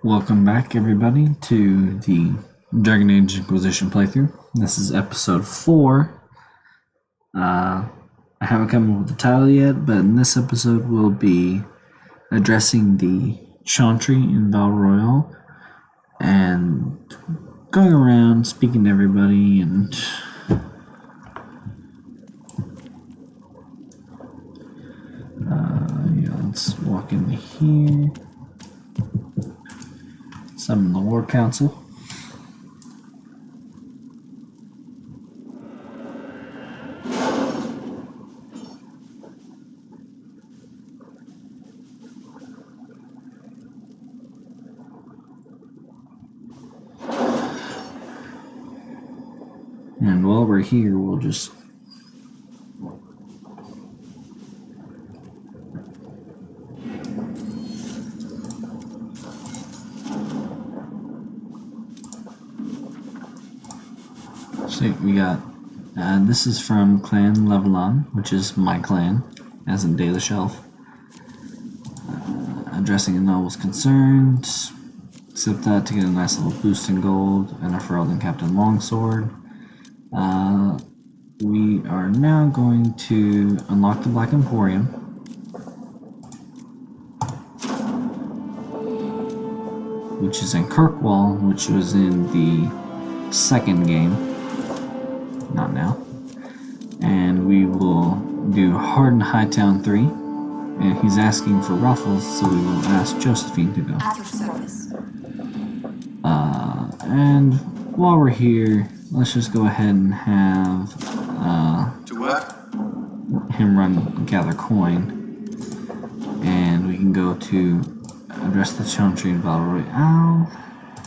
Welcome back, everybody, to the Dragon Age Inquisition playthrough. This is episode 4. I haven't come up with the title yet, but in this episode we'll be addressing the Chantry in Val Roux and going around speaking to everybody and let's walk into here. Summon the War Council. And while we're here, we'll just so we got this is from Clan Levelon, which is my clan, as in Day the Shelf. Addressing the noble's concerns. Accept that to get a nice little boost in gold and a Ferelden Captain Longsword. We are now going to unlock the Black Emporium. Which is in Kirkwall, which was in the second game. Not now. And we will do Hardened Hightown 3. And he's asking for Ruffles, so we will ask Josephine to go. At your service. And while we're here, let's just go ahead and have To what? him gather coin. And we can go to address the Chantry and Val Roux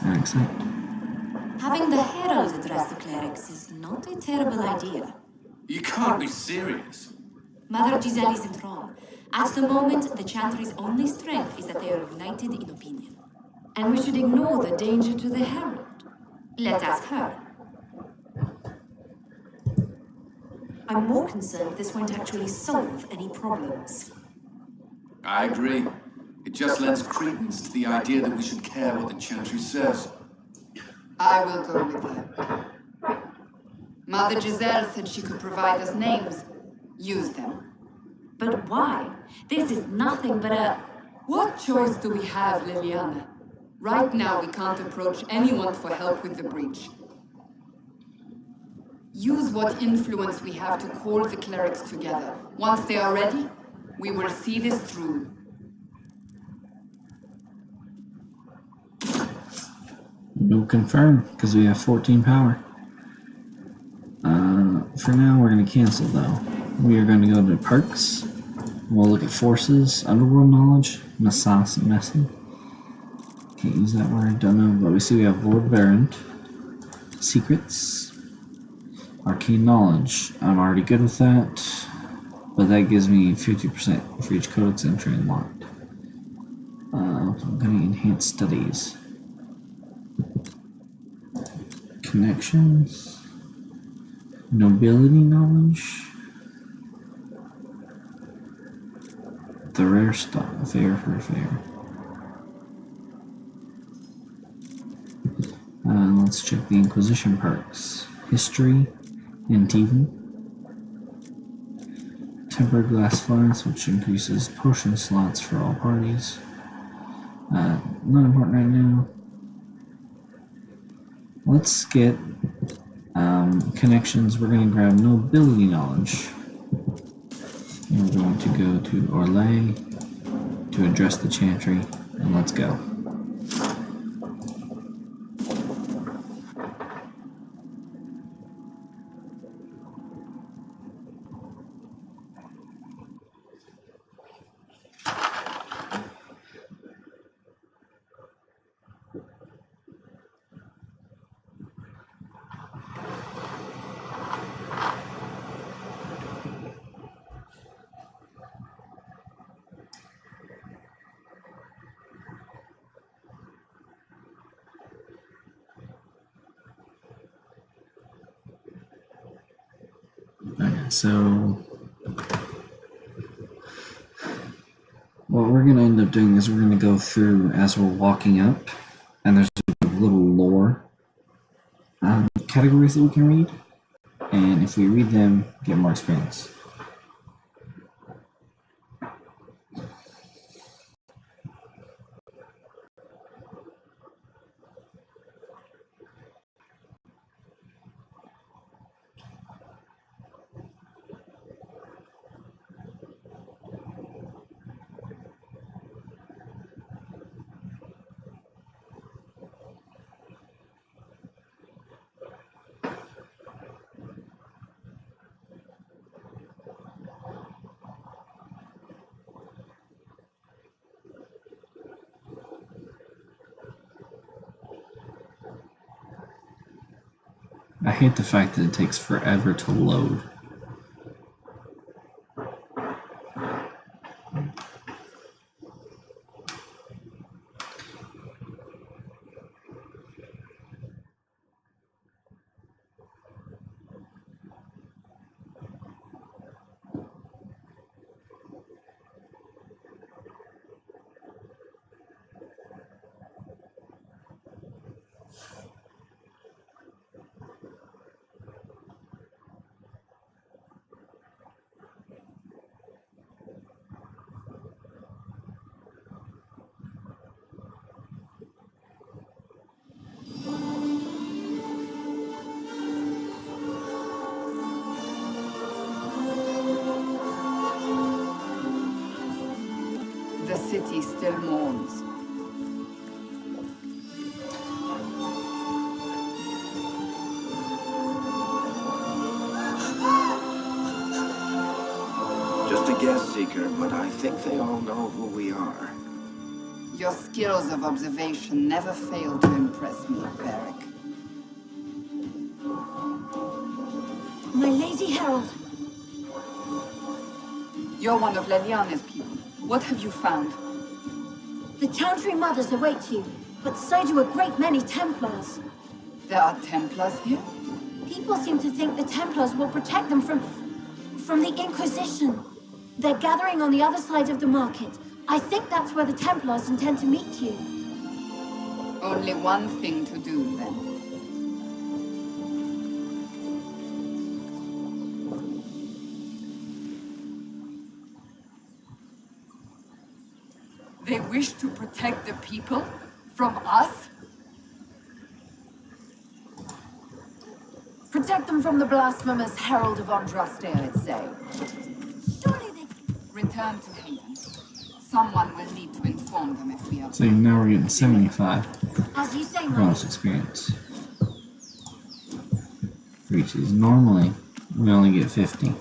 and accept. Having the herald address the clerics is not a terrible idea. You can't be serious. Mother Giselle isn't wrong. At the moment, the Chantry's only strength is that they are united in opinion. And we should ignore the danger to the herald. Let's ask her. I'm more concerned this won't actually solve any problems. I agree. It just lends credence to the idea that we should care what the Chantry says. I will go with her. Mother Giselle said she could provide us names. Use them. But why? This is nothing but a... What choice do we have, Liliana? Right now, we can't approach anyone for help with the breach. Use what influence we have to call the clerics together. Once they are ready, we will see this through. We'll confirm, because we have 14 power. For now, we're going to cancel, though. We are going to go to perks. We'll look at forces, underworld knowledge, Massas, Messing. Can't use that word, don't know, but we see we have Lord Varant, secrets, arcane knowledge. I'm already good with that, but that gives me 50% for each codex entry unlocked. I'm going to enhance studies. Connections, nobility knowledge, the rare stuff, fair for fair. Let's check the Inquisition perks. History and TV. Tempered glass flask, which increases potion slots for all parties. Not important right now. Let's get connections. We're going to grab nobility knowledge. And we're going to go to Orlais to address the Chantry, and let's go. Okay, so What we're going to end up doing is we're going to go through as we're walking up, and there's a little lore categories that we can read, and if we read them, get more experience. I hate the fact that it takes forever to load. The city still mourns. Just a guest seeker, but I think they all know who we are. Your skills of observation never fail to impress me, Beric. My Lady Herald. You're one of Leliana's people. What have you found? The Chantry mothers await you, but so do a great many Templars. There are Templars here? People seem to think the Templars will protect them from the Inquisition. They're gathering on the other side of the market. I think that's where the Templars intend to meet you. Only one thing to do, then. They wish to protect the people from us? Protect them from the blasphemous Herald of Andraste, I'd say. Surely they... Return to Haven. Someone will need to inform them if we are... So now we're getting 75 As you say, my bonus experience. Reaches. Normally, we only get 50.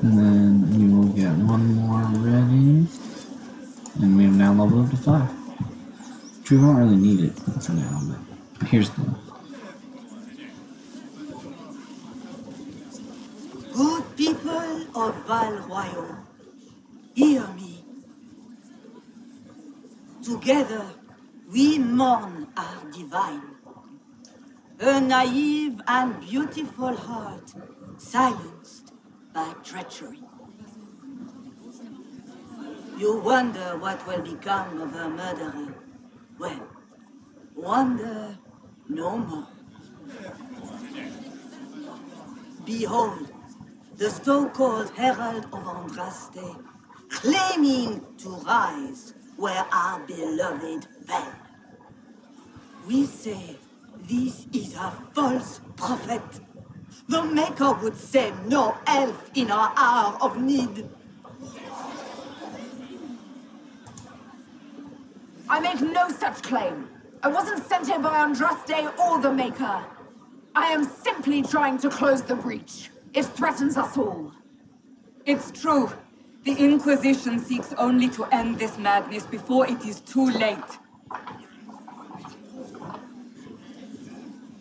And then we will get one more ready. And we have now leveled up to 5. Which we won't really need it for now, but here's the... Good people of Val Roux, hear me. Together, we mourn our divine. A naive and beautiful heart, silenced by treachery. You wonder what will become of a murderer. Well, wonder no more. Behold, the so-called Herald of Andraste, claiming to rise where our beloved fell. We say this is a false prophet. The Maker would send no elf in our hour of need. I make no such claim. I wasn't sent here by Andraste or the Maker. I am simply trying to close the breach. It threatens us all. It's true. The Inquisition seeks only to end this madness before it is too late.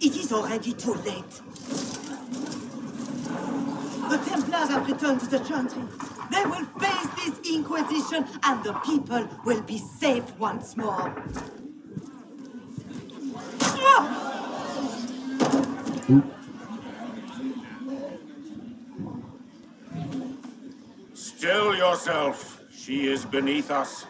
It is already too late. The Templars have returned to the Chantry. They will face this Inquisition, and the people will be safe once more. Still yourself. She is beneath us.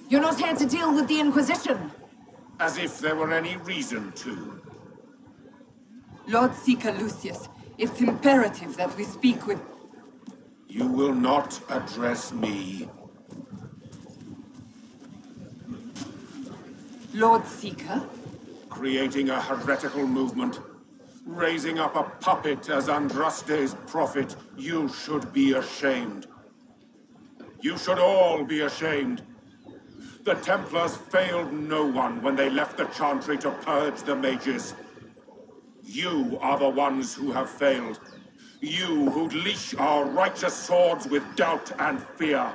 You're not here to deal with the Inquisition. As if there were any reason to. Lord Seeker Lucius, it's imperative that we speak with... You will not address me. Lord Seeker? Creating a heretical movement. Raising up a puppet as Andraste's prophet. You should be ashamed. You should all be ashamed. The Templars failed no one when they left the Chantry to purge the mages. You are the ones who have failed. You who leash our righteous swords with doubt and fear.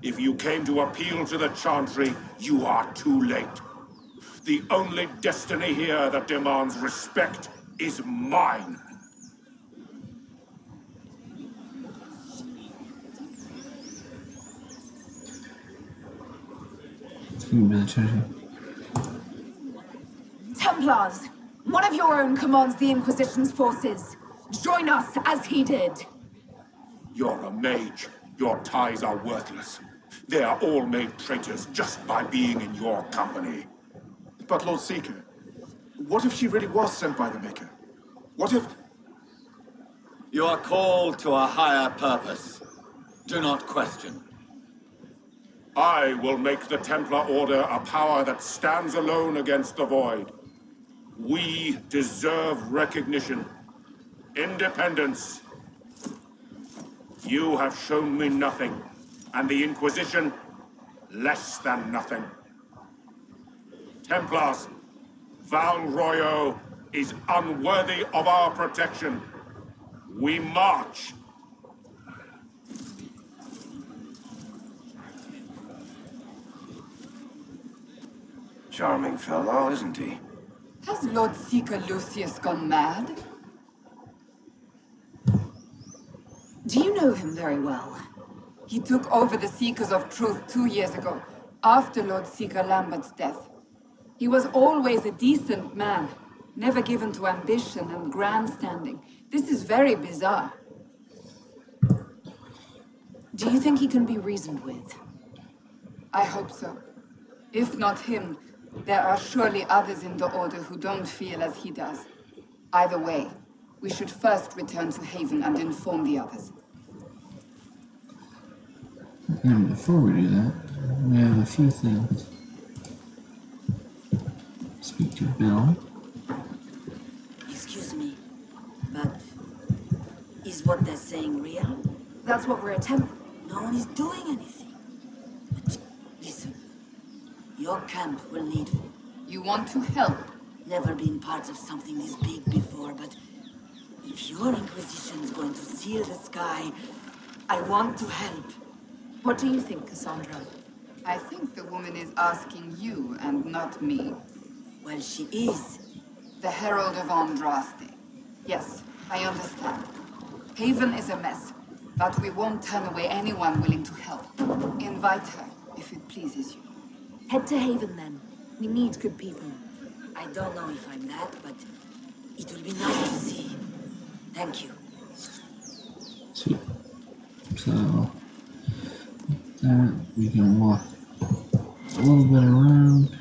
If you came to appeal to the Chantry, you are too late. The only destiny here that demands respect is mine. Templars, one of your own commands the Inquisition's forces. Join us as he did. You're a mage. Your ties are worthless. They are all made traitors just by being in your company. But Lord Seeker, what if she really was sent by the Maker? What if... You are called to a higher purpose. Do not question. I will make the Templar Order a power that stands alone against the Void. We deserve recognition. Independence. You have shown me nothing, and the Inquisition, less than nothing. Templars, Val Roux is unworthy of our protection. We march. Charming fellow, isn't he? Has Lord Seeker Lucius gone mad? Do you know him very well? He took over the Seekers of Truth 2 years ago, after Lord Seeker Lambert's death. He was always a decent man, never given to ambition and grandstanding. This is very bizarre. Do you think he can be reasoned with? I hope so. If not him, there are surely others in the Order who don't feel as he does. Either way, we should first return to Haven and inform the others. And before we do that, we have a few things. Speak to Bill. Excuse me, but is what they're saying real? That's what we're attempting. No one is doing anything. But listen, your camp will need... You want to help? Never been part of something this big before, but if your Inquisition's going to seal the sky, I want to help. What do you think, Cassandra? I think the woman is asking you and not me. Well, she is. The Herald of Andraste. Yes, I understand. Haven is a mess, but we won't turn away anyone willing to help. Invite her, if it pleases you. Head to Haven, then. We need good people. I don't know if I'm that, but it will be nice to see. Thank you. Sweet. So, that we can walk a little bit around.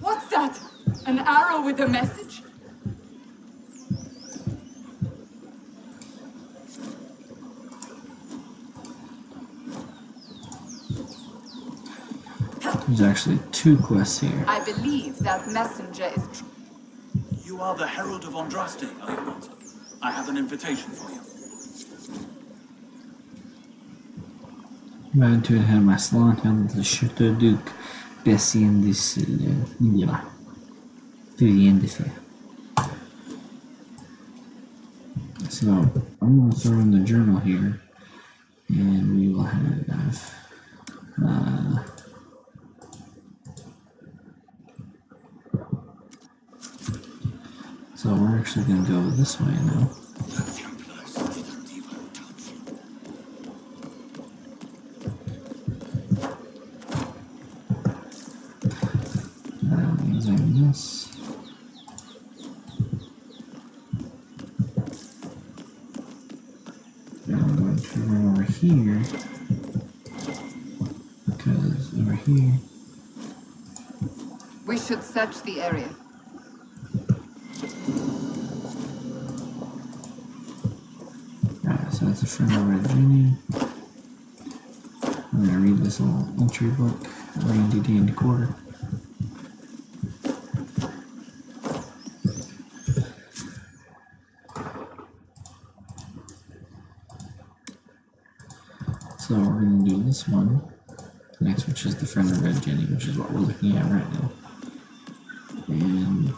What's that? An arrow with a message? There's actually 2 quests here. I believe that messenger is... You are the Herald of Andraste, are you not? I have an invitation for you. About to have my slot on the Chateau Duke. Bessie in this. Yeah. To the end of it. So, I'm going to throw in the journal here. And we will have. So, we're actually going to go this way now. This. And I'm going to run over here because over here We should search the area. Alright, so that's a friend of Red Jenny. I'm gonna read this little entry book, Randy D in the Quarter. So we're going to do this one next, which is the friend of Red Jenny, which is what we're looking at right now. And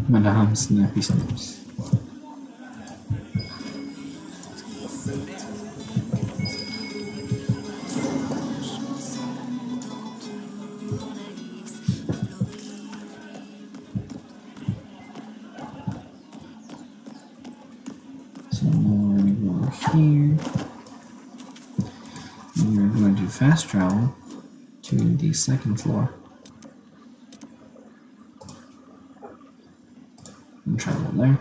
Madame Snappy Snaps. So now we're going to go over here. And we're going to fast travel to the 2nd floor. And travel there.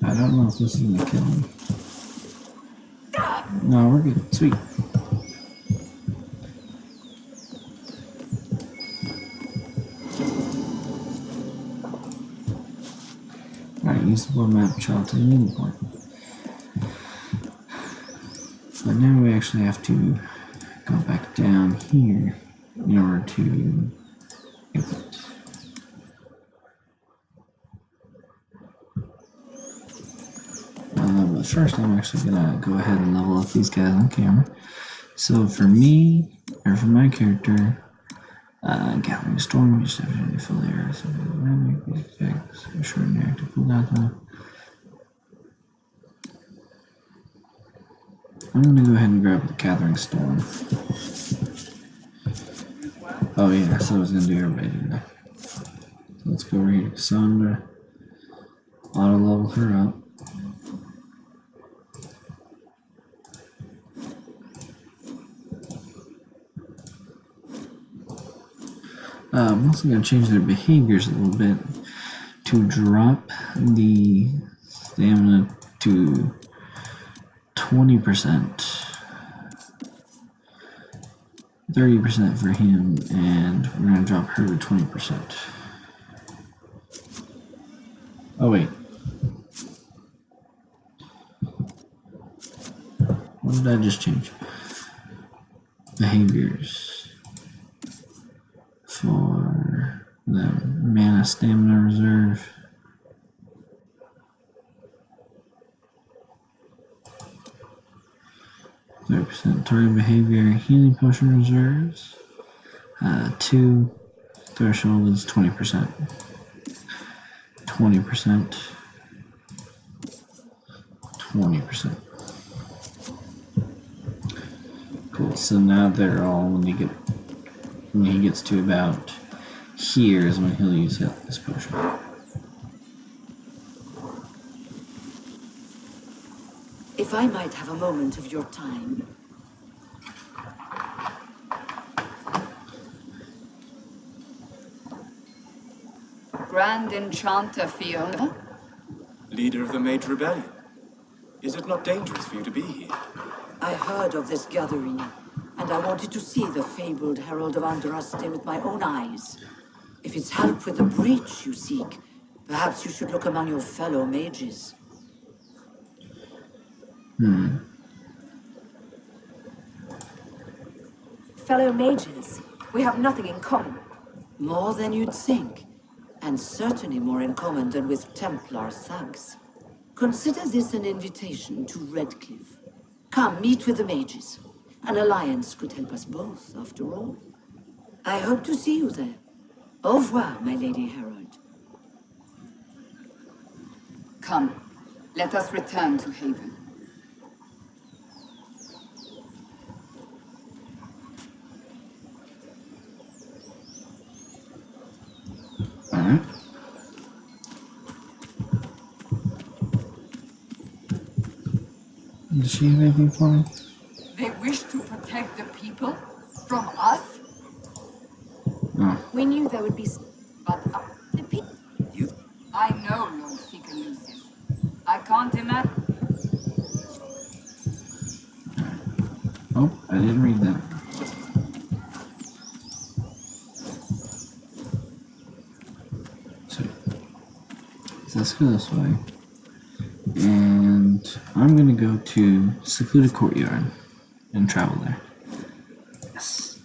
I don't know if this is gonna kill him. No, we're good. Sweet. Alright, use the world map child to the meeting point. But now we actually have to go back down here in order to get it. But first I'm actually gonna go ahead and level up these guys on camera. So for me, or for my character, Gathering Storm, you just have to fill the area. So random effects, shorten active cooldown time. I'm going to go ahead and grab the Gathering Storm. Oh yeah, I said I was going to do everybody, didn't I? So let's go over here to Cassandra. Auto level her up. I'm also going to change their behaviors a little bit to drop the stamina to 20%, 30% for him, and we're going to drop her to 20%. Oh wait. What did I just change? Behaviors for the mana stamina reserve. % target behavior, healing potion reserves. 2 threshold is 20%. 20%. 20%. Cool. So now they're all when he gets to about here is when he'll use his potion. If I might have a moment of your time. Grand Enchanter Fiona? Leader of the Mage Rebellion. Is it not dangerous for you to be here? I heard of this gathering, and I wanted to see the fabled Herald of Andraste with my own eyes. If it's help with the breach you seek, perhaps you should look among your fellow mages. Fellow mages, we have nothing in common. More than you'd think, and certainly more in common than with Templar thugs. Consider this an invitation to Redcliffe. Come, meet with the mages. An alliance could help us both, after all. I hope to see you there. Au revoir, my Lady Herald. Come, let us return to Haven. Alright. Does she have anything for me? They wish to protect the people from us? No. We knew there would be... But the people... I know Lord Seeker Lucius. I can't imagine... Oh, I didn't read that. So let's go this way. And I'm gonna go to Secluded Courtyard and travel there. Yes.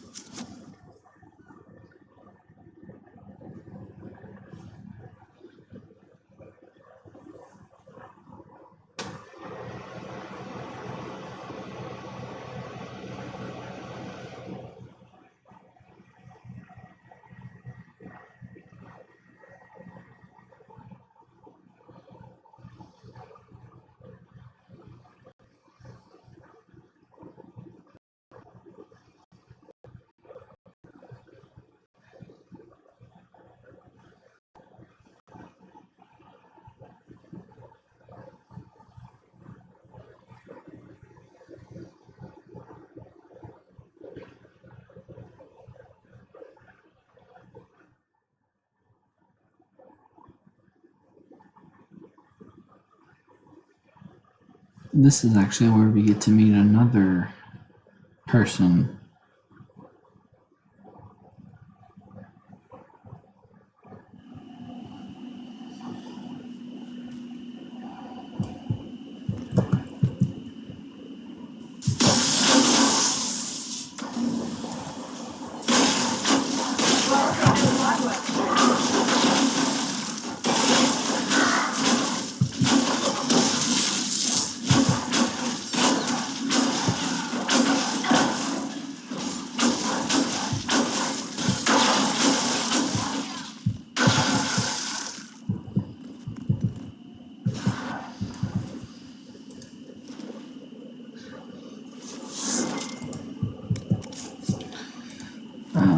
This is actually where we get to meet another person.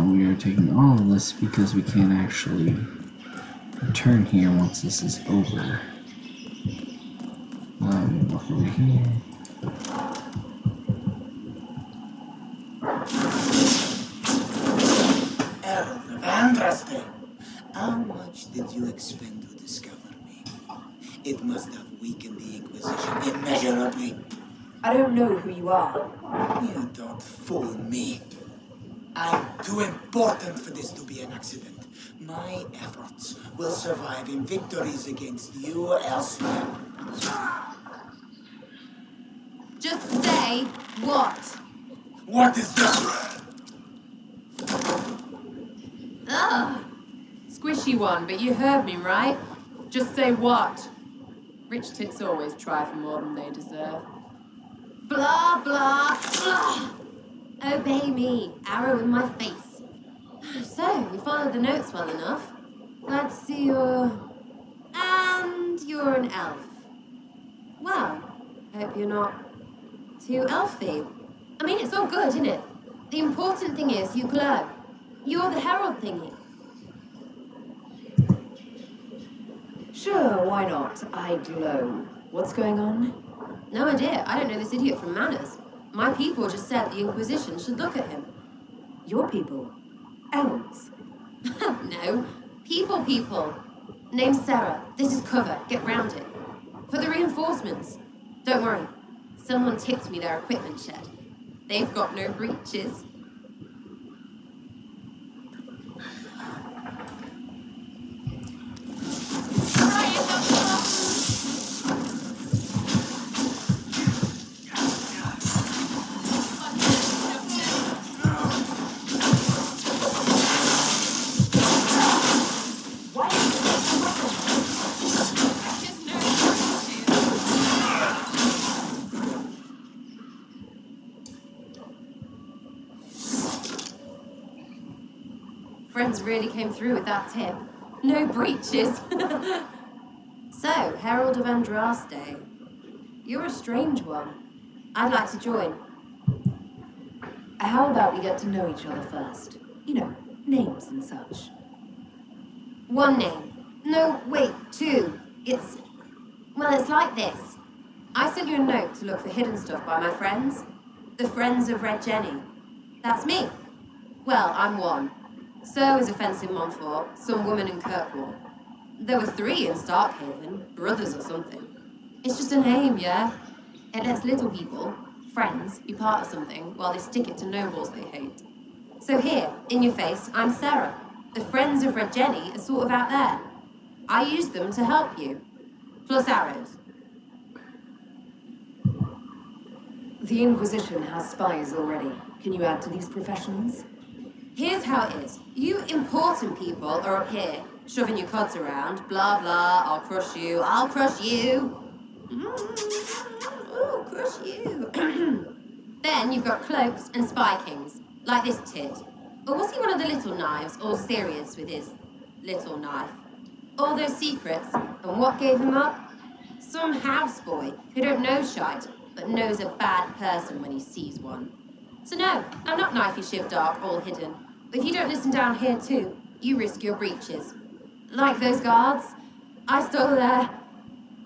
We are taking all of this because we can't actually return here once this is over. Walk over here. Herald of Andraste, how much did you expend to discover me? It must have weakened the Inquisition immeasurably. I don't know who you are. You don't fool me. I'm too important for this to be an accident. My efforts will survive in victories against you elsewhere. Just say what? What is that? Ugh. Squishy one, but you heard me, right? Just say what? Rich tits always try for more than they deserve. Blah, blah, blah. Obey me. Arrow in my face. So, you followed the notes well enough. Glad to see you're... And you're an elf. Well, hope you're not too elfy. I mean, it's all good, isn't it? The important thing is you glow. You're the herald thingy. Sure, why not? I glow. What's going on? No idea. I don't know this idiot from Manners. My people just said the Inquisition should look at him. Your people? Elves? No. People. Name's Sera. This is cover. Get round it. For the reinforcements. Don't worry. Someone tipped me their equipment shed. They've got no breaches. Friends really came through with that tip. No breaches. So, Herald of Andraste. You're a strange one. I'd like to join. How about we get to know each other first? You know, names and such. One name. No, wait, two. It's like this. I sent you a note to look for hidden stuff by my friends. The Friends of Red Jenny. That's me. Well, I'm one. So is a fence in Montfort, some woman in Kirkwall. There were 3 in Starkhaven, brothers or something. It's just a name, yeah? It lets little people, friends, be part of something while they stick it to nobles they hate. So here, in your face, I'm Sera. The Friends of Red Jenny are sort of out there. I use them to help you. Plus arrows. The Inquisition has spies already. Can you add to these professionals? Here's how it is. You important people are up here, shoving your cods around, blah blah, I'll crush you. Ooh, crush you. Then you've got cloaks and spy kings, like this tit. Or was he one of the little knives, all serious with his little knife? All those secrets, and what gave him up? Some houseboy who don't know shite, but knows a bad person when he sees one. So no, I'm not knifey shiv dark, all hidden. But if you don't listen down here too, you risk your breeches. Like those guards, I stole their...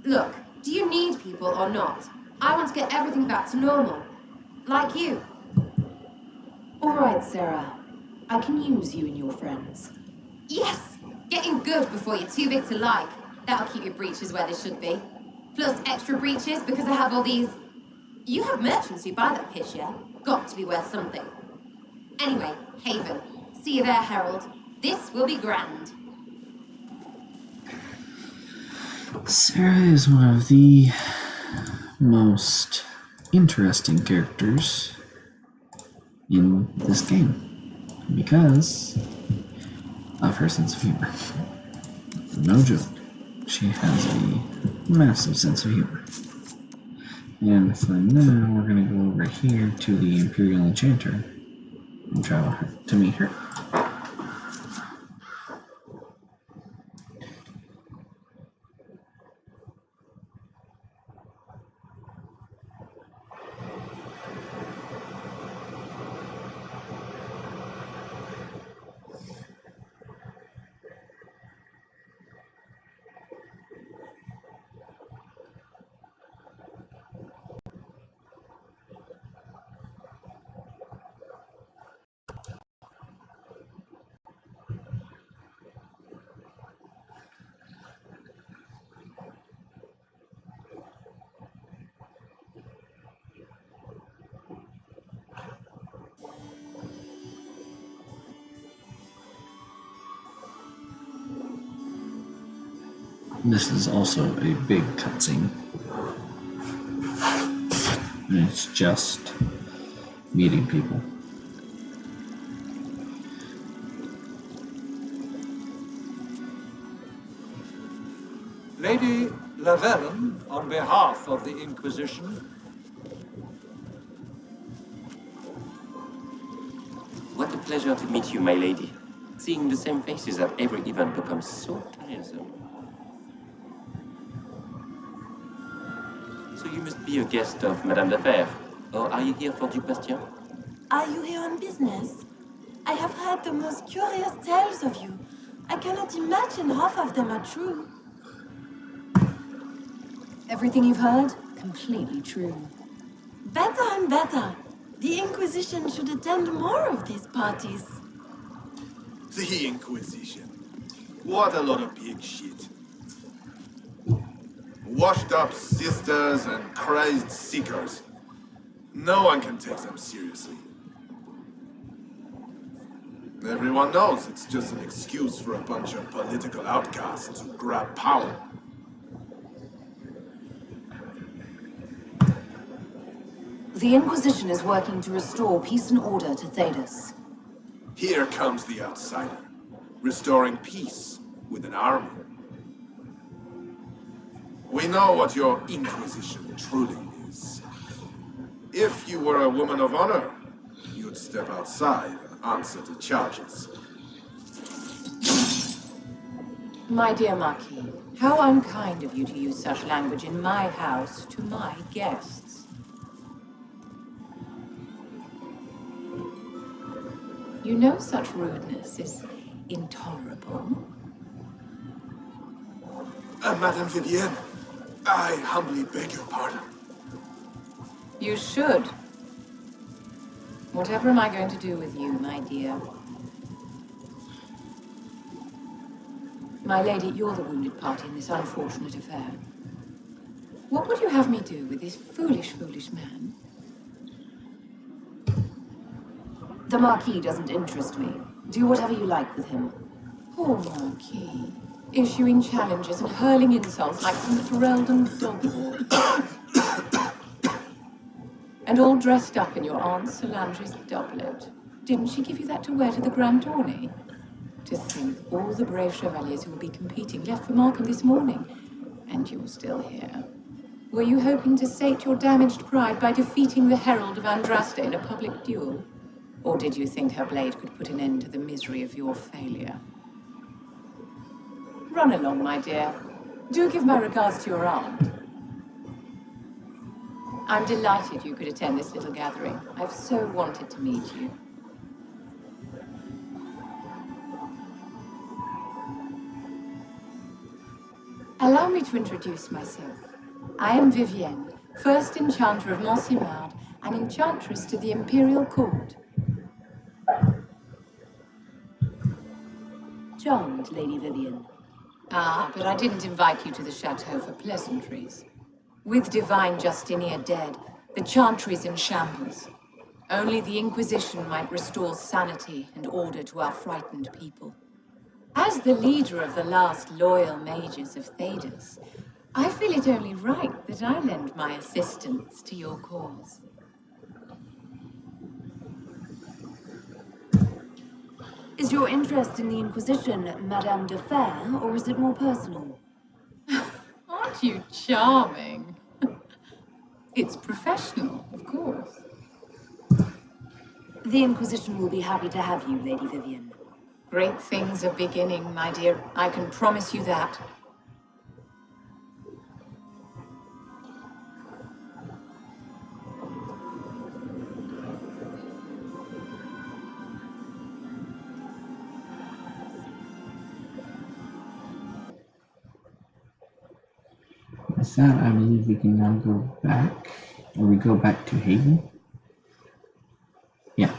Look, do you need people or not? I want to get everything back to normal. Like you. All right, Sera. I can use you and your friends. Yes! Getting good before you're too big to like. That'll keep your breeches where they should be. Plus extra breeches because I have all these... You have merchants who buy that piss, yeah? Got to be worth something. Anyway, Haven. See you there, Herald. This will be grand. Sera is one of the most interesting characters in this game because of her sense of humor. No joke. She has a massive sense of humor. And for now, we're going to go over here to the Imperial Enchanter and travel to meet her. This is also a big cutscene. And it's just meeting people. Lady Lavellen, on behalf of the Inquisition. What a pleasure to meet you, my lady. Seeing the same faces at every event becomes so tiresome. So you must be a guest of Madame de Fer, or are you here for Duc Bastien? Are you here on business? I have heard the most curious tales of you. I cannot imagine half of them are true. Everything you've heard? Completely true. Better and better. The Inquisition should attend more of these parties. The Inquisition. What a lot of pig shit. Washed up sisters and crazed seekers. No one can take them seriously. Everyone knows it's just an excuse for a bunch of political outcasts to grab power. The Inquisition is working to restore peace and order to Thedas. Here comes the outsider, restoring peace with an army. We know what your Inquisition truly is. If you were a woman of honor, you'd step outside and answer to charges. My dear Marquis, how unkind of you to use such language in my house to my guests. You know such rudeness is intolerable. Madame Vivienne, I humbly beg your pardon. You should. Whatever am I going to do with you, my dear? My lady, you're the wounded party in this unfortunate affair. What would you have me do with this foolish, foolish man? The Marquis doesn't interest me. Do whatever you like with him. Poor Marquis. Issuing challenges and hurling insults like some Ferelden dogwall. And all dressed up in your Aunt Solange's doublet. Didn't she give you that to wear to the grand tourney? To think all the brave chevaliers who will be competing left for Markham this morning, and you're still here. Were you hoping to sate your damaged pride by defeating the Herald of Andraste in a public duel? Or did you think her blade could put an end to the misery of your failure? Run along, my dear. Do give my regards to your aunt. I'm delighted you could attend this little gathering. I've so wanted to meet you. Allow me to introduce myself. I am Vivienne, first Enchanter of Monsimard and Enchantress to the Imperial Court. Charmed, Lady Vivienne. Ah, but I didn't invite you to the chateau for pleasantries. With Divine Justinia dead, the Chantry's in shambles. Only the Inquisition might restore sanity and order to our frightened people. As the leader of the last loyal mages of Thedas, I feel it only right that I lend my assistance to your cause. Is your interest in the Inquisition Madame de Fer, or is it more personal? Aren't you charming? It's professional, of course. The Inquisition will be happy to have you, Lady Vivienne. Great things are beginning, my dear. I can promise you that. With that, I believe we can now go back, or we go back to Haven. Yeah.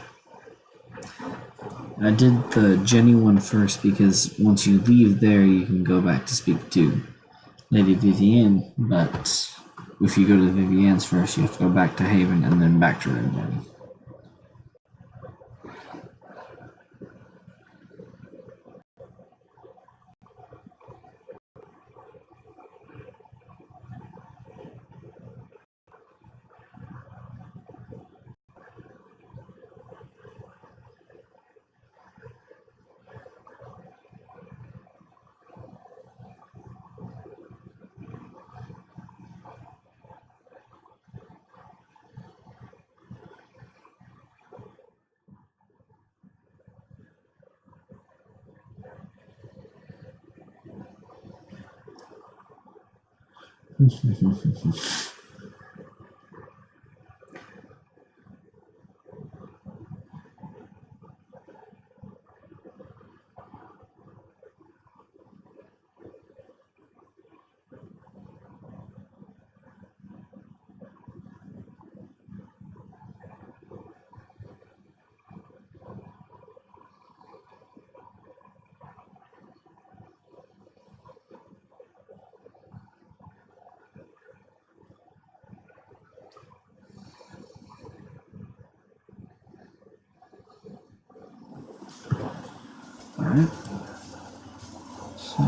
I did the Jenny one first because once you leave there, you can go back to speak to Lady Vivienne, but if you go to the Vivienne's first, you have to go back to Haven and then back to Red Jenny. Alright. So,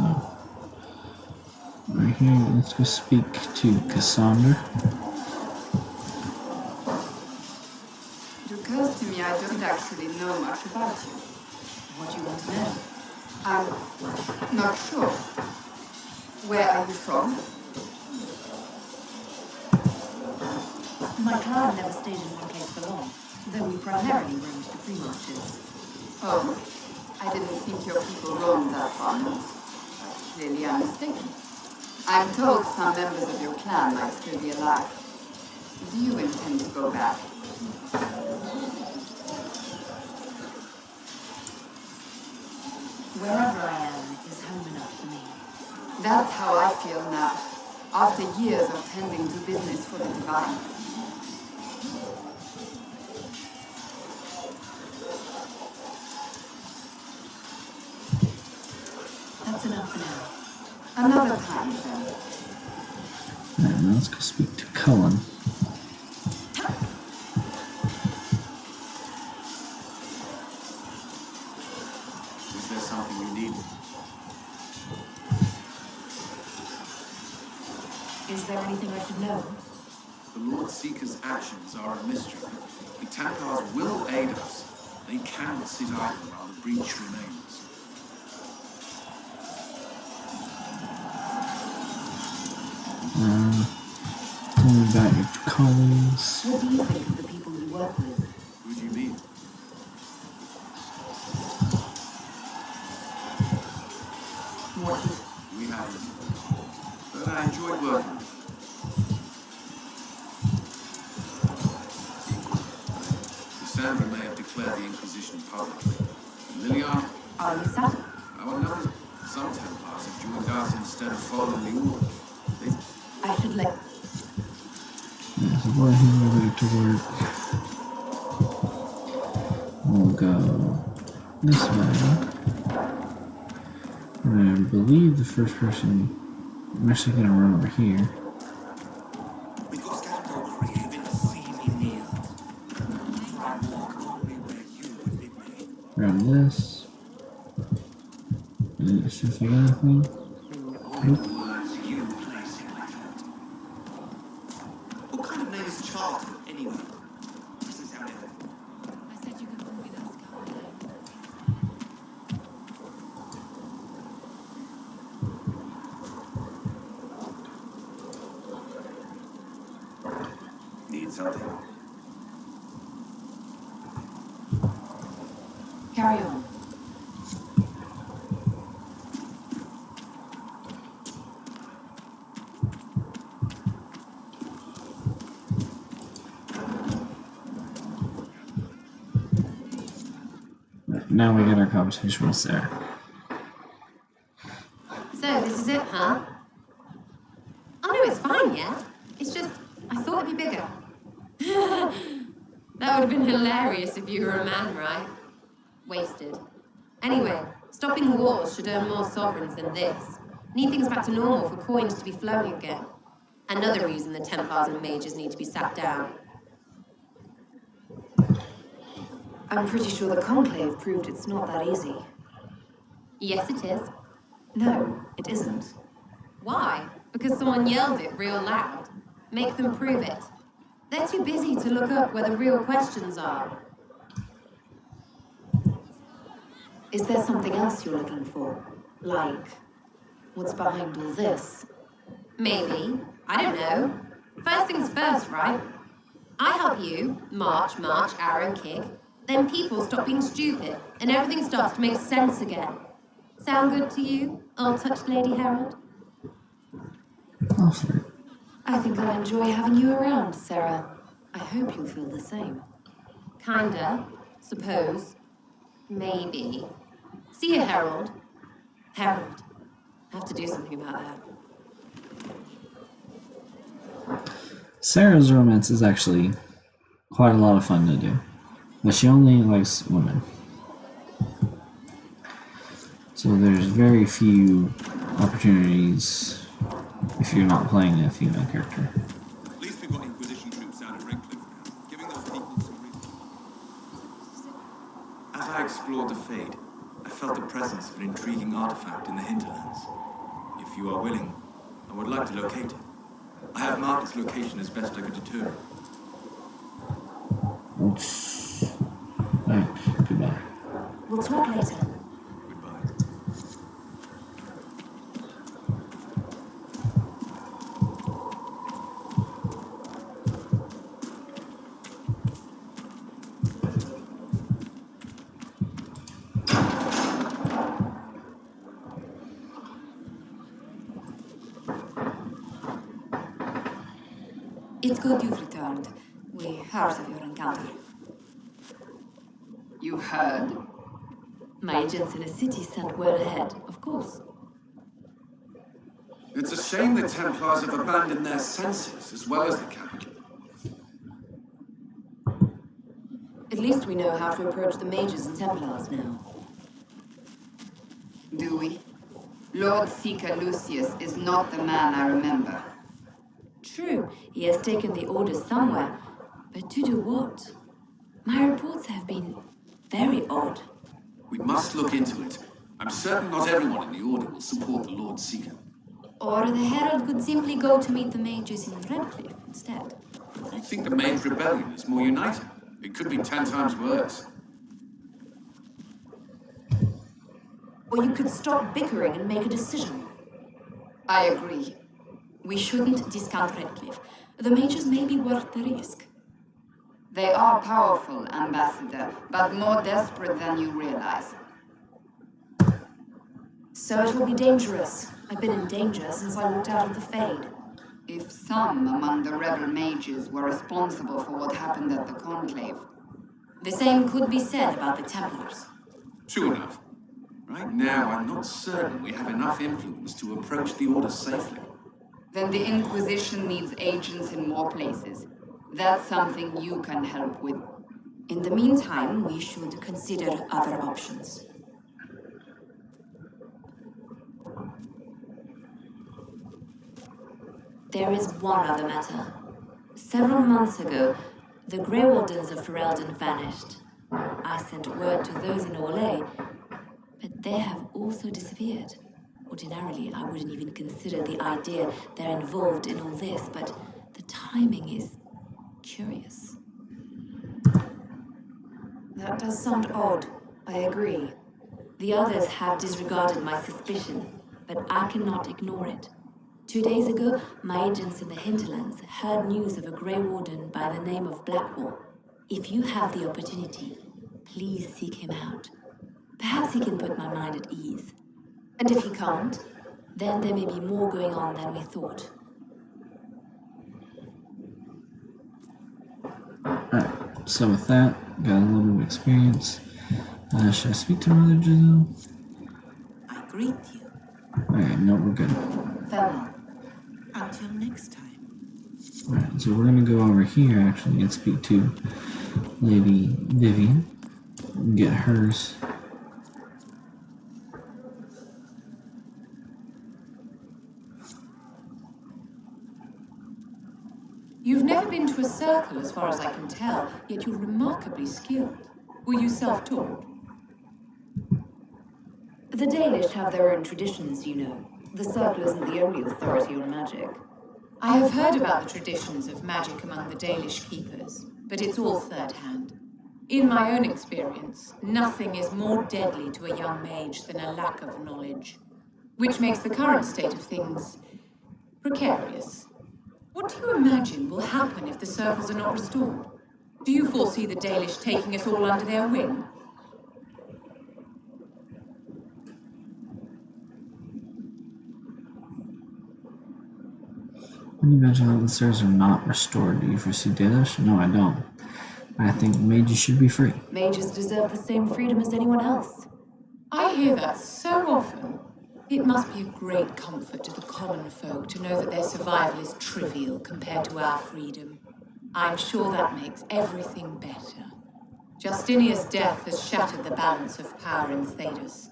right here, let's go speak to Cassandra. It occurs to me I don't actually know much about you. What do you want to know? I'm not sure. Where are you from? My clan never stayed in one place for long, though we primarily roamed the free marches. Oh, I didn't think your people roamed that far north. Clearly I'm mistaken. I'm told some members of your clan might still be alive. Do you intend to go back? Wherever I am is home enough for me. That's how I feel now, after years of tending to business for the divine. That's enough for now. Another time, then. Alright, now let's go speak to Cullen. Is there something you need? Is there anything I should know? The Lord Seeker's actions are a mystery. The Templars will aid us. They cannot sit idle while the breach remains. Tell me about your colleagues. What do you think of the people you work with? Who do you mean? What do We haven't. But I enjoyed working with them. Cassandra may have declared the Inquisition publicly. Liliana, Are you sad? our numbers, some Templars have joined us instead of following the order. I should let... So we're heading to work. We'll go this way. And I believe the first person, I'm actually going to run over here. Grab this. And see if I got anything. Nope. What kind of name is Chantry, anyway? I said you could come with us, Need something? Carry on. Now we get our conversation with Sera. So, this is it, huh? Oh no, it's fine, yeah? It's just, I thought it'd be bigger. That would have been hilarious if you were a man, right? Wasted. Anyway, stopping wars should earn more sovereigns than this. Need things back to normal for coins to be flowing again. Another reason the Templars and mages need to be sat down. I'm pretty sure the Conclave proved it's not that easy. Yes, it is. No, it isn't. Why? Because someone yelled it real loud. Make them prove it. They're too busy to look up where the real questions are. Is there something else you're looking for? Like, what's behind all this? Maybe. I don't know. First things first, right? I help you, march, arrow, kick. Then people stop being stupid, and everything starts to make sense again. Sound good to you, old-touched Lady Herald? Awesome. I think I'll enjoy having you around, Sera. I hope you'll feel the same. Kinda. Suppose. Maybe. See you, Herald. Herald. Have to do something about that. Sera's romance is actually quite a lot of fun to do. But she only likes women. So there's very few opportunities if you're not playing a female character. At least we've got Inquisition troops down at Redcliffe now, giving those people some reason. As I explored the Fade, I felt the presence of an intriguing artifact in the Hinterlands. If you are willing, I would like to locate it. I have marked its location as best I could determine. Oops. Alright, goodbye. We'll talk later. Goodbye. It's good you've returned. We heard of your encounter. You heard? My agents in the city sent word ahead, of course. It's a shame the Templars have abandoned their senses as well as the capital. At least we know how to approach the mages and Templars now. Do we? Lord Seeker Lucius is not the man I remember. True, he has taken the orders somewhere, but to do what? My reports have been very odd. We must look into it. I'm certain not everyone in the Order will support the Lord Seeker. Or the Herald could simply go to meet the mages in Redcliffe instead. I think the Mage Rebellion is more united. It could be 10 times worse. Or you could stop bickering and make a decision. I agree. We shouldn't discount Redcliffe. The mages may be worth the risk. They are powerful, Ambassador, but more desperate than you realize. So it will be dangerous. I've been in danger since I walked out of the Fade. If some among the rebel mages were responsible for what happened at the Conclave. The same could be said about the Templars. True enough. Right now, I'm not certain we have enough influence to approach the Order safely. Then the Inquisition needs agents in more places. That's something you can help with. In the meantime, we should consider other options. There is one other matter. Several months ago, the Grey Wardens of Ferelden vanished. I sent word to those in Orlais, but they have also disappeared. Ordinarily, I wouldn't even consider the idea they're involved in all this, but the timing is curious. That does sound odd, I agree. The others have disregarded my suspicion, but I cannot ignore it. 2 days ago, my agents in the Hinterlands heard news of a Grey Warden by the name of Blackwall. If you have the opportunity, please seek him out. Perhaps he can put my mind at ease. And if he can't, then there may be more going on than we thought. Alright, so with that, got a little bit of experience. Should I speak to Mother Giselle? I greet you. Alright, no, we're good. Farewell. Until next time. Alright, so we're gonna go over here actually and speak to Lady Vivienne and get hers. You've never been to a circle, as far as I can tell, yet you're remarkably skilled. Were you self-taught? The Dalish have their own traditions, you know. The circle isn't the only authority on magic. I have heard about the traditions of magic among the Dalish keepers, but it's all third-hand. In my own experience, nothing is more deadly to a young mage than a lack of knowledge, which makes the current state of things precarious. What do you imagine will happen if the circles are not restored? Do you foresee the Dalish taking us all under their wing? When you mention that the stairs are not restored, do you foresee Dalish? No, I don't. I think mages should be free. Mages deserve the same freedom as anyone else. I hear that so often. It must be a great comfort to the common folk to know that their survival is trivial compared to our freedom. I'm sure that makes everything better. Justinia's death has shattered the balance of power in Thedas.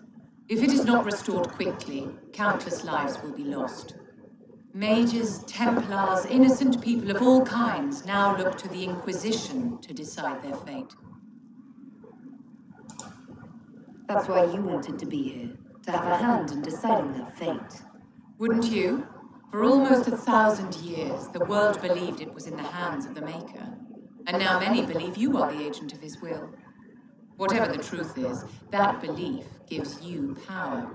If it is not restored quickly, countless lives will be lost. Mages, Templars, innocent people of all kinds now look to the Inquisition to decide their fate. That's why you wanted to be here, to have a hand in deciding that fate. Wouldn't you? For almost 1,000 years, the world believed it was in the hands of the Maker. And now many believe you are the agent of his will. Whatever the truth is, that belief gives you power.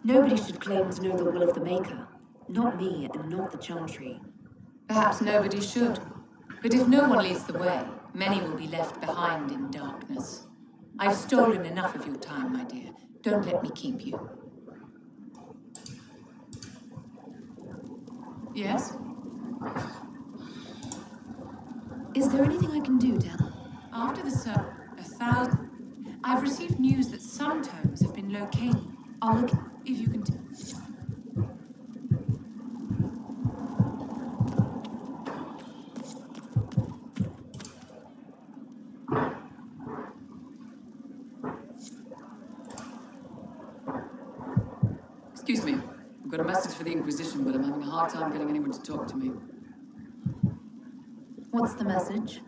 Nobody should claim to know the will of the Maker. Not me, and not the Chantry. Perhaps nobody should. But if no one leads the way, many will be left behind in darkness. I've stolen enough of your time, my dear. Don't let me keep you. Yes? Is there anything I can do to help? After the search, 1,000... I've received news that some tomes have been located. I'll look if you can... Excuse me. I've got a message for the Inquisition, but I'm having a hard time getting anyone to talk to me. What's the message?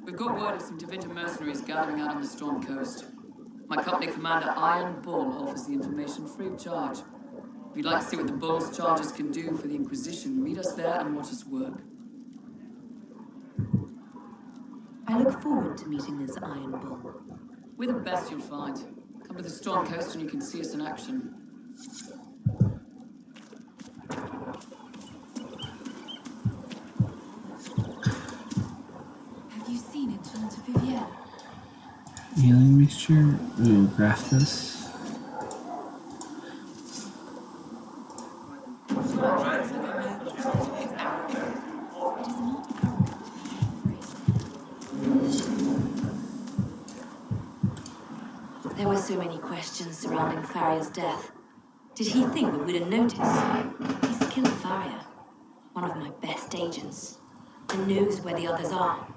We've got word of some Divinity mercenaries gathering out on the Storm Coast. My company commander, Iron Bull, offers the information free of charge. If you'd like to see what the Bull's charges can do for the Inquisition, meet us there and watch us work. I look forward to meeting this Iron Bull. We're the best you'll find. Come to the Storm Coast and you can see us in action. Have you seen Hinterlands of Vivienne? Healing mixture. Ooh, craft this. There were so many questions surrounding Farria's death. Did he think we wouldn't notice? He's killed Farria, one of my best agents, and knows where the others are.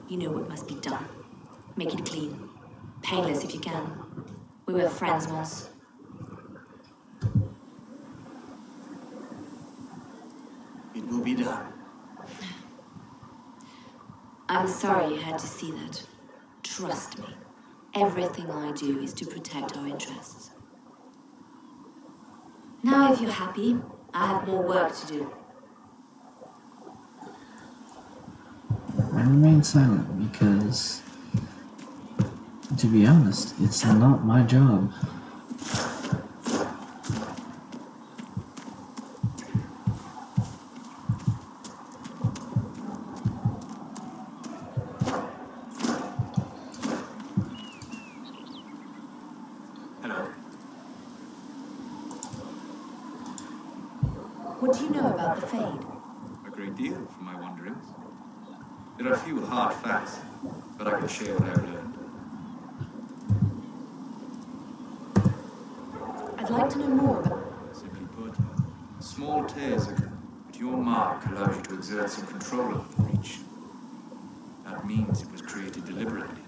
You know what must be done. Make it clean. Painless if you can. We were friends once. It will be done. I'm sorry you had to see that. Trust me. Everything I do is to protect our interests. Now, if you're happy, I have more work to do. I remain silent because, to be honest, it's not my job. What do you know about the Fade? A great deal, from my wanderings. There are few hard facts, but I can share what I have learned. I'd like to know more about... Simply put, small tears occur, but your mark allows you to exert some control over the breach. That means it was created deliberately.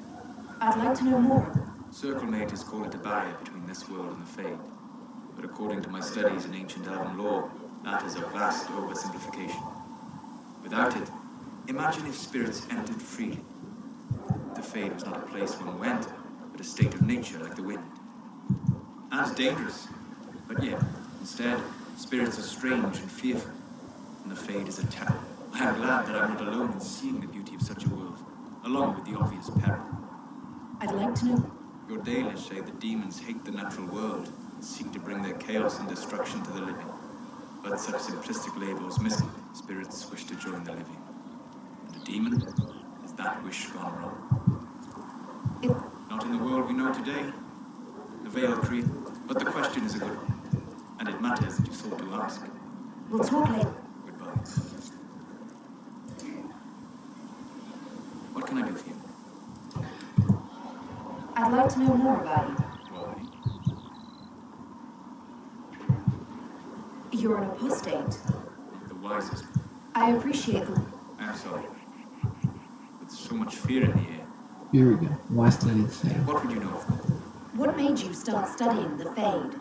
I'd like to know more. Circle mages call it a barrier between this world and the Fade. But according to my studies in ancient elven lore, that is a vast oversimplification. Without it, imagine if spirits entered freely. The Fade was not a place one went, but a state of nature like the wind. And dangerous. But yet, instead, spirits are strange and fearful, and the Fade is a terror. I am glad that I'm not alone in seeing the beauty of such a world, along with the obvious peril. I'd like to know... Your Dalish say the demons hate the natural world and seek to bring their chaos and destruction to the living. But such simplistic labels missing, spirits wish to join the living. And a demon? Is that wish gone wrong? Not in the world we know today. The veil created. But the question is a good one. And it matters that you thought to ask. We'll talk later. Goodbye. What can I do for you? I'd like to know more about you. Why? You're an apostate. The wisest. I appreciate the... I'm sorry. With so much fear in the air. Here we go. Why study the Fade? What would you know? What made you start studying the Fade?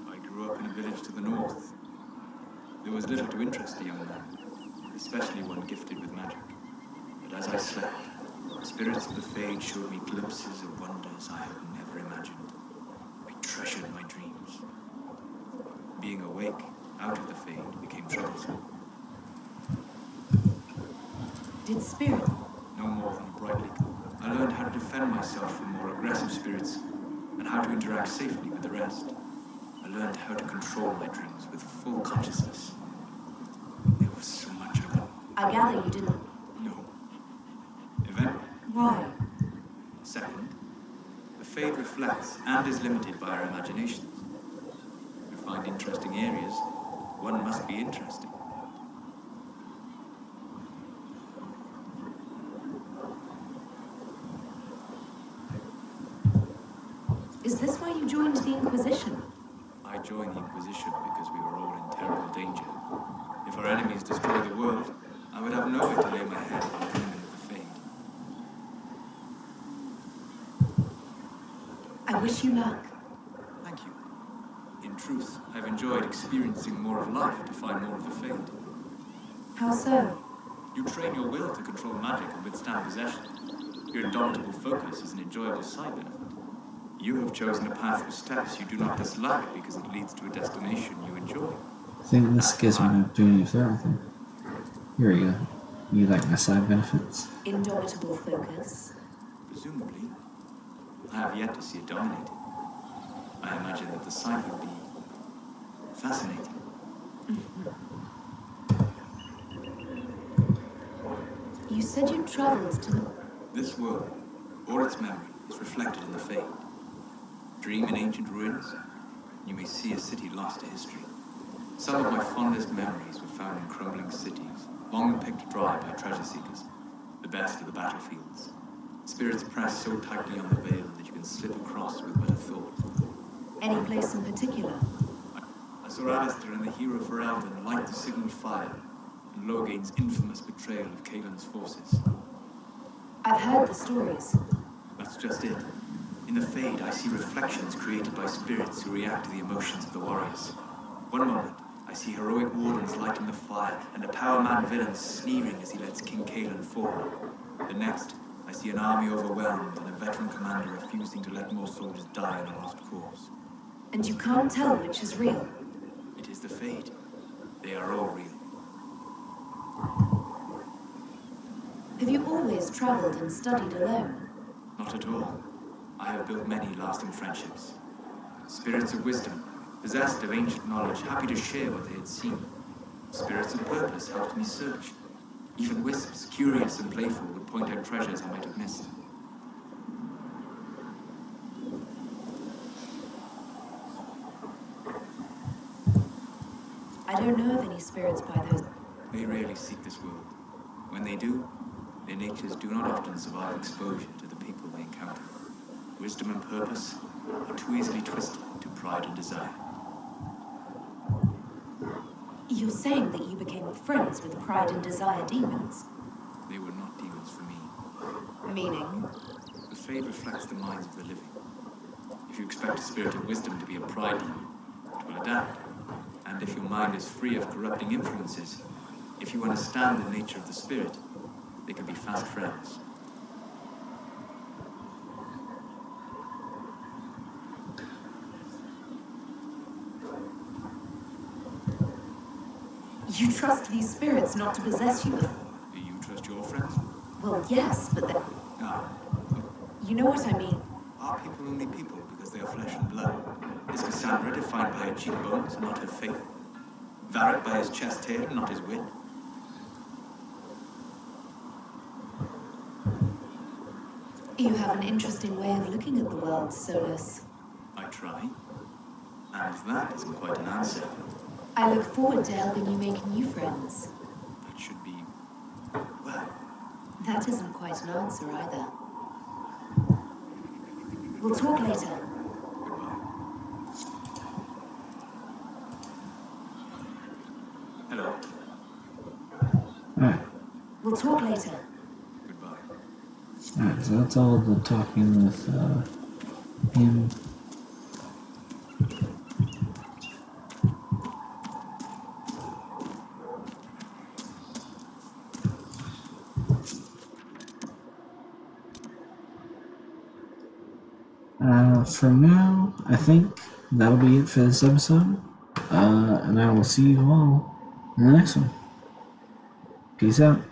I grew up in a village to the north. There was little to interest a young man, especially one gifted with magic. but as I slept, the spirits of the Fade showed me glimpses of wonders I had never imagined. I treasured my dreams. Being awake, out of the Fade, became troublesome. Did spirit? No more than a bright leak. I learned how to defend myself from more aggressive spirits, and how to interact safely with the rest. I learned how to control my dreams with full consciousness. There was so much of it. I gather you didn't. No. Event? Why? Second, the Fade reflects and is limited by our imaginations. To find interesting areas, one must be interesting. Is this why you joined the Inquisition? I joined the Inquisition because we were all in terrible danger. If our enemies destroyed the world, I would have nowhere to lay my head while dreaming of the Fade. I wish you luck. Thank you. In truth, I've enjoyed experiencing more of life to find more of the Fade. How so? You train your will to control magic and withstand possession. Your indomitable focus is an enjoyable side benefit. You have chosen a path with steps you do not dislike because it leads to a destination you enjoy. I think this gives me an opportunity for everything. Here we go. You like my side benefits? Indomitable focus. Presumably, I have yet to see it dominated. I imagine that the sight would be fascinating. You said you traveled to... This world, or its memory, is reflected in the Fade. Dream in ancient ruins, you may see a city lost to history. Some of my fondest memories were found in crumbling cities, long picked dry by treasure seekers, the best of the battlefields. Spirits press so tightly on the veil that you can slip across with but a thought. Any place in particular? I saw Alistair and the hero for Eldon light the signaled fire, and Logain's infamous betrayal of Kaelin's forces. I've heard the stories. That's just it. In the Fade, I see reflections created by spirits who react to the emotions of the warriors. One moment, I see heroic wardens lighting the fire, and a power man villain sneering as he lets King Kaelin fall. The next, I see an army overwhelmed and a veteran commander refusing to let more soldiers die in a lost cause. And you can't tell which is real? It is the Fade. They are all real. Have you always traveled and studied alone? Not at all. I have built many lasting friendships. Spirits of wisdom, possessed of ancient knowledge, happy to share what they had seen. Spirits of purpose helped me search. Even wisps, curious and playful, would point out treasures I might have missed. I don't know of any spirits by those... They rarely seek this world. When they do, their natures do not often survive exposure to the people they encounter. Wisdom and purpose are too easily twisted to pride and desire. You're saying that you became friends with pride and desire demons? They were not demons for me. Meaning? The Fade reflects the minds of the living. If you expect a spirit of wisdom to be a pride demon, it will adapt. And if your mind is free of corrupting influences, if you understand the nature of the spirit, they can be fast friends. You trust these spirits not to possess you? Do you trust your friends? Well, yes, but then... Ah. You know what I mean? Are people only people because they are flesh and blood? Is Cassandra defined by her cheekbones and not her faith? Varric by his chest hair and not his wit? You have an interesting way of looking at the world, Solus. I try. And that isn't quite an answer. I look forward to helping you make new friends. That should be... well... That isn't quite an answer either. We'll talk later. Hello. Alright. We'll talk later. Alright, so that's all the talking with him. For now, I think that'll be it for this episode. And I will see you all in the next one. Peace out.